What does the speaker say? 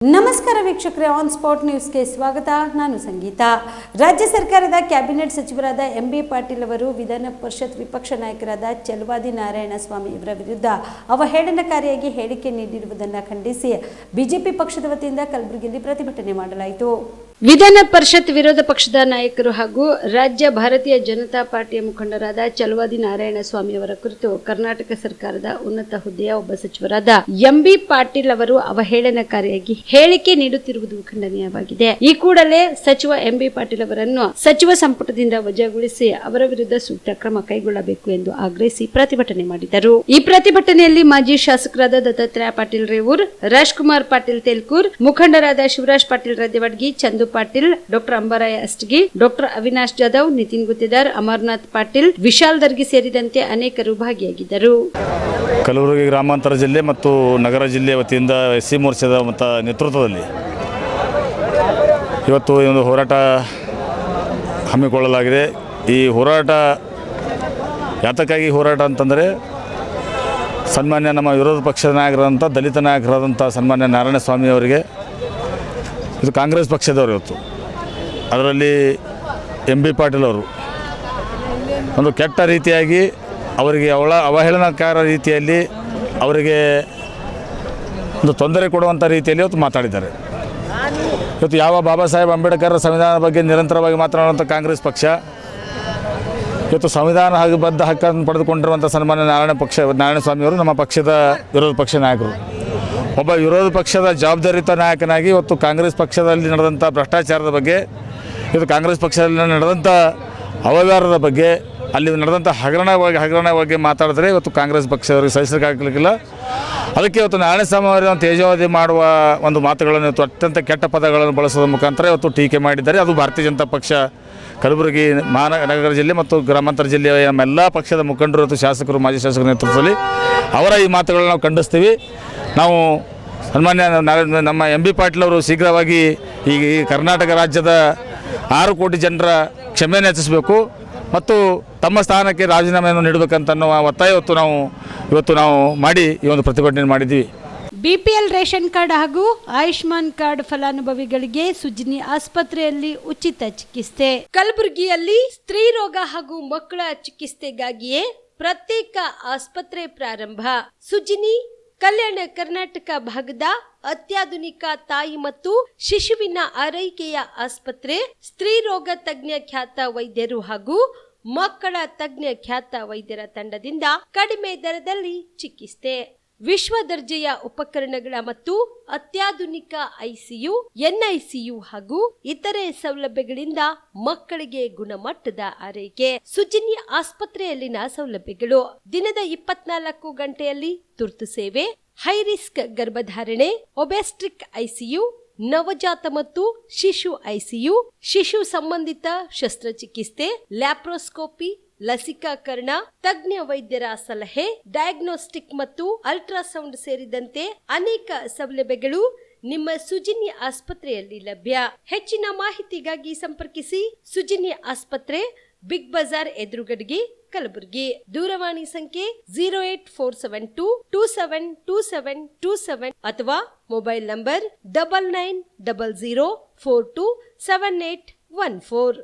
ನಮಸ್ಕಾರ ವೀಕ್ಷಕರೇ, on spot ನ್ಯೂಸ್ಗೆ ಸ್ವಾಗತ. ನಾನು ಸಂಗೀತ. ರಾಜ್ಯ ಸರ್ಕಾರದ ಕ್ಯಾಬಿನೆಟ್ ಸಚಿವರಾದ ಎಂಬಿ ಪಾಟೀಲ್ ಅವರು ವಿಧಾನ ಪರಿಷತ್ ವಿಪಕ್ಷ ನಾಯಕರಾದ ಚಲವಾದಿ ನಾರಾಯಣಸ್ವಾಮಿ ಅವರ ವಿರುದ್ಧ ಅವಹೇಳನಕಾರಿಯಾಗಿ ಹೇಳಿಕೆ ನೀಡಿರುವುದನ್ನು ಖಂಡಿಸಿ ಬಿಜೆಪಿ ಪಕ್ಷದ ವತಿಯಿಂದ ಕಲಬುರಗಿಯಲ್ಲಿ ಪ್ರತಿಭಟನೆ ಮಾಡಲಾಯಿತು. ವಿಧಾನ ಪರಿಷತ್ ವಿರೋಧ ಪಕ್ಷದ ನಾಯಕರು ಹಾಗೂ ರಾಜ್ಯ ಭಾರತೀಯ ಜನತಾ ಪಾರ್ಟಿಯ ಮುಖಂಡರಾದ ಚಲವಾದಿ ನಾರಾಯಣಸ್ವಾಮಿ ಅವರ ಕುರಿತು ಕರ್ನಾಟಕ ಸರ್ಕಾರದ ಉನ್ನತ ಹುದ್ದೆಯ ಒಬ್ಬ ಸಚಿವರಾದ ಎಂಬಿ ಪಾಟೀಲ್ ಅವರು ಅವಹೇಳನಕಾರಿಯಾಗಿ ಹೇಳಿಕೆ ನೀಡುತ್ತಿರುವುದು ಖಂಡನೀಯವಾಗಿದೆ. ಈ ಕೂಡಲೇ ಸಚಿವ ಎಂಬಿ ಪಾಟೀಲ್ ಅವರನ್ನು ಸಚಿವ ಸಂಪುಟದಿಂದ ವಜಾಗೊಳಿಸಿ ಅವರ ವಿರುದ್ಧ ಸೂಕ್ತ ಕ್ರಮ ಕೈಗೊಳ್ಳಬೇಕು ಎಂದು ಆಗ್ರಹಿಸಿ ಪ್ರತಿಭಟನೆ ಮಾಡಿದರು. ಈ ಪ್ರತಿಭಟನೆಯಲ್ಲಿ ಮಾಜಿ ಶಾಸಕರಾದ ದತ್ತಾತ್ರೇಯ ಪಾಟೀಲ್ ರೇವೂರ್, ರಾಜ್ಕುಮಾರ್ ಪಾಟೀಲ್ ತೇಲ್ಕೂರ್, ಮುಖಂಡರಾದ ಶಿವರಾಜ್ ಪಾಟೀಲ್ ರದ್ದೆವಡ್ಗಿ, ಚಂದು ಪಾಟೀಲ್, ಡಾಕ್ಟರ್ ಅಂಬಾರಾಯ ಅಷ್ಟಗಿ, ಡಾಕ್ಟರ್ ಅವಿನಾಶ್ ಜಾಧವ್, ನಿತಿನ್ ಗುತ್ತೇದಾರ್, ಅಮರನಾಥ್ ಪಾಟೀಲ್, ವಿಶಾಲ್ ದರ್ಗಿ ಸೇರಿದಂತೆ ಅನೇಕರು ಭಾಗಿಯಾಗಿದ್ದರು. ಕಲಬುರಗಿ ಗ್ರಾಮಾಂತರ ಜಿಲ್ಲೆ ಮತ್ತು ನಗರ ಜಿಲ್ಲೆ ವತಿಯಿಂದ ಎಸ್ಸಿ ಮೋರ್ಚಾದ ನೇತೃತ್ವದಲ್ಲಿ ಇವತ್ತು ಒಂದು ಹೋರಾಟ ಹಮ್ಮಿಕೊಳ್ಳಲಾಗಿದೆ. ಈ ಹೋರಾಟ ಯಾತಕ್ಕಾಗಿ ಹೋರಾಟ ಅಂತಂದರೆ ಸನ್ಮಾನ್ಯ ನಮ್ಮ ವಿರೋಧ ಪಕ್ಷದ ನಾಯಕರಾದಂಥ ದಲಿತ ನಾಯಕರಾದಂಥ ಸನ್ಮಾನ್ಯ ನಾರಾಯಣಸ್ವಾಮಿ ಅವರಿಗೆ, ಇದು ಕಾಂಗ್ರೆಸ್ ಪಕ್ಷದವರು, ಇವತ್ತು ಅದರಲ್ಲಿ ಎಂಬಿ ಪಾಟೀಲ್ ಅವರು ಒಂದು ಕೆಟ್ಟ ರೀತಿಯಾಗಿ ಅವರಿಗೆ ಅವಹೇಳನಕಾರ ರೀತಿಯಲ್ಲಿ ಅವರಿಗೆ ಒಂದು ತೊಂದರೆ ಕೊಡುವಂಥ ರೀತಿಯಲ್ಲಿ ಇವತ್ತು ಮಾತಾಡಿದ್ದಾರೆ. ಇವತ್ತು ಯಾವ ಬಾಬಾ ಸಾಹೇಬ್ ಅಂಬೇಡ್ಕರ್ ಸಂವಿಧಾನದ ಬಗ್ಗೆ ನಿರಂತರವಾಗಿ ಮಾತನಾಡುವಂಥ ಕಾಂಗ್ರೆಸ್ ಪಕ್ಷ ಇವತ್ತು ಸಂವಿಧಾನ ಬದ್ಧ ಹಕ್ಕನ್ನು ಪಡೆದುಕೊಂಡಿರುವಂಥ ಸನ್ಮಾನ್ಯ ನಾರಾಯಣಸ್ವಾಮಿ ಅವರು ನಮ್ಮ ಪಕ್ಷದ ವಿರೋಧ ಪಕ್ಷ ನಾಯಕರು. ಒಬ್ಬ ವಿರೋಧ ಪಕ್ಷದ ಜವಾಬ್ದಾರಿಯುತ ನಾಯಕನಾಗಿ ಇವತ್ತು ಕಾಂಗ್ರೆಸ್ ಪಕ್ಷದಲ್ಲಿ ನಡೆದಂಥ ಭ್ರಷ್ಟಾಚಾರದ ಬಗ್ಗೆ, ಇವತ್ತು ಕಾಂಗ್ರೆಸ್ ಪಕ್ಷದಲ್ಲಿ ನಡೆದಂಥ ಅವ್ಯವಹಾರದ ಬಗ್ಗೆ, ಅಲ್ಲಿ ನಡೆದಂಥ ಹಗರಣ ಬಗ್ಗೆ ಮಾತಾಡಿದ್ರೆ ಇವತ್ತು ಕಾಂಗ್ರೆಸ್ ಪಕ್ಷದವರಿಗೆ ಸಹಿಸಲಿಕ್ಕಾಗಲಿಕ್ಕಿಲ್ಲ. ಅದಕ್ಕೆ ಇವತ್ತು ನಾರಾಯಣಸ್ವಾಮಿ ಅವರನ್ನು ತೇಜೋವಧಿ ಮಾಡುವ ಒಂದು ಮಾತುಗಳನ್ನು ಇವತ್ತು ಅತ್ಯಂತ ಕೆಟ್ಟ ಪದಗಳನ್ನು ಬಳಸೋದ್ರ ಮುಖಾಂತರ ಇವತ್ತು ಟೀಕೆ ಮಾಡಿದ್ದಾರೆ. ಅದು ಭಾರತೀಯ ಜನತಾ ಪಕ್ಷ ಕಲಬುರಗಿ ಮಹಾನಗರ ಜಿಲ್ಲೆ ಮತ್ತು ಗ್ರಾಮಾಂತರ ಜಿಲ್ಲೆಯ ನಮ್ಮೆಲ್ಲ ಪಕ್ಷದ ಮುಖಂಡರು ಮತ್ತು ಶಾಸಕರು, ಮಾಜಿ ಶಾಸಕರ ನೇತೃತ್ವದಲ್ಲಿ ಅವರ ಈ ಮಾತುಗಳನ್ನು ನಾವು ಖಂಡಿಸ್ತೀವಿ. ನಾವು ಸನ್ಮಾನ್ಯ ನಮ್ಮ ಎಂಬಿ ಪಾಟೀಲ್ ಅವರು ಶೀಘ್ರವಾಗಿ ಈ ಕರ್ನಾಟಕ ರಾಜ್ಯದ 6 ಕೋಟಿ ಜನರ ಕ್ಷಮೆಯನ್ನು ಯಾಚಿಸಬೇಕು ಮತ್ತು ತಮ್ಮ ಸ್ಥಾನಕ್ಕೆ ರಾಜೀನಾಮೆಯನ್ನು ನೀಡಬೇಕಂತ ಅನ್ನುವ ಒತ್ತಾಯ ಇವತ್ತು ನಾವು ಮಾಡಿ ಈ ಒಂದು ಪ್ರತಿಭಟನೆ ಮಾಡಿದ್ದೀವಿ. ಬಿಪಿಎಲ್ ರೇಷನ್ ಕಾರ್ಡ್ ಹಾಗೂ ಆಯುಷ್ಮಾನ್ ಕಾರ್ಡ್ ಫಲಾನುಭವಿಗಳಿಗೆ ಸುಜಿನಿ ಆಸ್ಪತ್ರೆಯಲ್ಲಿ ಉಚಿತ ಚಿಕಿತ್ಸೆ. ಕಲಬುರಗಿಯಲ್ಲಿ ಸ್ತ್ರೀ ರೋಗ ಹಾಗೂ ಮಕ್ಕಳ ಚಿಕಿತ್ಸೆಗಾಗಿಯೇ ಪ್ರತ್ಯೇಕ ಆಸ್ಪತ್ರೆ ಪ್ರಾರಂಭ. ಸುಜಿನಿ ಕಲ್ಯಾಣ ಕರ್ನಾಟಕ ಭಾಗದ ಅತ್ಯಾಧುನಿಕ ತಾಯಿ ಮತ್ತು ಶಿಶುವಿನ ಆರೈಕೆಯ ಆಸ್ಪತ್ರೆ. ಸ್ತ್ರೀ ರೋಗ ತಜ್ಞ ಖ್ಯಾತ ವೈದ್ಯರು ಹಾಗೂ ಮಕ್ಕಳ ತಜ್ಞ ಖ್ಯಾತ ವೈದ್ಯರ ತಂಡದಿಂದ ಕಡಿಮೆ ದರದಲ್ಲಿ ಚಿಕಿತ್ಸೆ, ವಿಶ್ವ ದರ್ಜೆಯ ಉಪಕರಣಗಳ ಮತ್ತು ಅತ್ಯಾಧುನಿಕ ಐಸಿಯು, ಎನ್ಐಸಿಯು ಹಾಗೂ ಇತರೆ ಸೌಲಭ್ಯಗಳಿಂದ ಮಕ್ಕಳಿಗೆ ಗುಣಮಟ್ಟದ ಆರೈಕೆ. ಸುಜಿನಿ ಆಸ್ಪತ್ರೆಯಲ್ಲಿನ ಸೌಲಭ್ಯಗಳು: ದಿನದ 24 ಗಂಟೆಯಲ್ಲಿ ತುರ್ತು ಸೇವೆ, ಹೈ ರಿಸ್ಕ್ ಗರ್ಭಧಾರಣೆ, ಒಬೆಸ್ಟ್ರಿಕ್ ಐಸಿಯು, ನವಜಾತ ಮತ್ತು ಶಿಶು ಐಸಿಯು, ಶಿಶು ಸಂಬಂಧಿತ ಶಸ್ತ್ರಚಿಕಿತ್ಸೆ, ಲ್ಯಾಪ್ರೋಸ್ಕೋಪಿ, ಲಸಿಕಾಕರಣ, ತಜ್ಞ ವೈದ್ಯರ ಸಲಹೆ, ಡಯಾಗ್ನೋಸ್ಟಿಕ್ ಮತ್ತು ಅಲ್ಟ್ರಾಸೌಂಡ್ ಸೇರಿದಂತೆ ಅನೇಕ ಸೌಲಭ್ಯಗಳು ನಿಮ್ಮ ಸುಜಿನಿ ಆಸ್ಪತ್ರೆಯಲ್ಲಿ ಲಭ್ಯ. ಹೆಚ್ಚಿನ ಮಾಹಿತಿಗಾಗಿ ಸಂಪರ್ಕಿಸಿ ಸುಜಿನಿ ಆಸ್ಪತ್ರೆ, ಬಿಗ್ ಬಜಾರ್ ಎದುರುಗಡೆಗೆ, ಕಲಬುರಗಿ. ದೂರವಾಣಿ ಸಂಖ್ಯೆ 08472272727 ಅಥವಾ ಮೊಬೈಲ್ ನಂಬರ್ 9900427814.